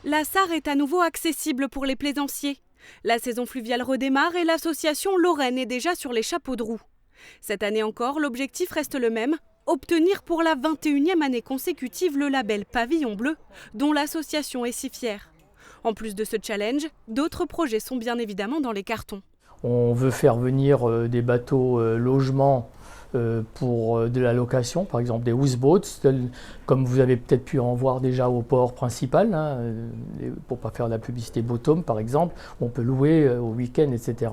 La Sarre est à nouveau accessible pour les plaisanciers. La saison fluviale redémarre et l'association Lorraine est déjà sur les chapeaux de roue. Cette année encore, l'objectif reste le même, obtenir pour la 21e année consécutive le label Pavillon Bleu, dont l'association est si fière. En plus de ce challenge, d'autres projets sont bien évidemment dans les cartons. On veut faire venir des bateaux logements pour de la location, par exemple des houseboats, comme vous avez peut-être pu en voir déjà au port principal, pour ne pas faire de la publicité Bottom par exemple, on peut louer au week-end, etc.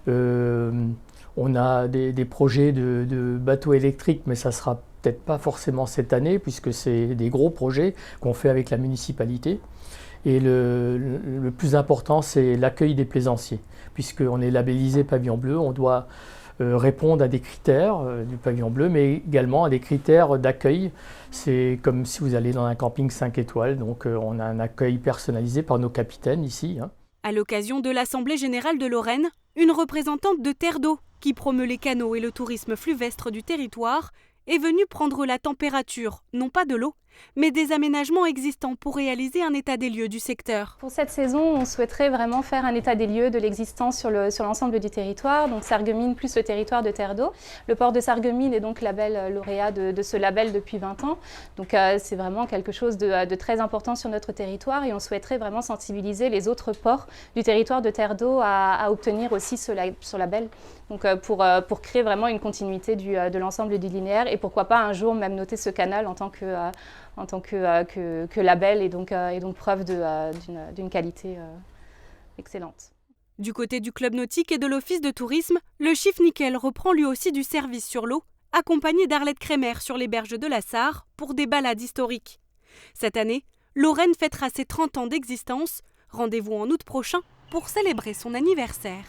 On a des projets de bateaux électriques, mais ça ne sera peut-être pas forcément cette année, puisque c'est des gros projets qu'on fait avec la municipalité. Et le plus important, c'est l'accueil des plaisanciers. Puisqu'on est labellisé Pavillon Bleu, on doit répondre à des critères du Pavillon Bleu, mais également à des critères d'accueil. C'est comme si vous allez dans un camping 5 étoiles, donc on a un accueil personnalisé par nos capitaines ici. À l'occasion de l'Assemblée générale de Lorraine, une représentante de Terre d'Eau, qui promeut les canaux et le tourisme fluvestre du territoire, est venue prendre la température, non pas de l'eau, mais des aménagements existants pour réaliser un état des lieux du secteur. Pour cette saison, on souhaiterait vraiment faire un état des lieux de l'existence sur l'ensemble du territoire, donc Sarreguemines plus le territoire de Terre d'Eau. Le port de Sarreguemines est donc label lauréat de ce label depuis 20 ans, donc c'est vraiment quelque chose de très important sur notre territoire et on souhaiterait vraiment sensibiliser les autres ports du territoire de Terre d'Eau à obtenir aussi ce label, donc pour créer vraiment une continuité de l'ensemble du linéaire et pourquoi pas un jour même noter ce canal en tant que label et donc preuve d'une qualité excellente. Du côté du club nautique et de l'office de tourisme, le Chiffre Nickel reprend lui aussi du service sur l'eau, accompagné d'Arlette Crémer sur les berges de la Sarre pour des balades historiques. Cette année, Lorraine fêtera ses 30 ans d'existence. Rendez-vous en août prochain pour célébrer son anniversaire.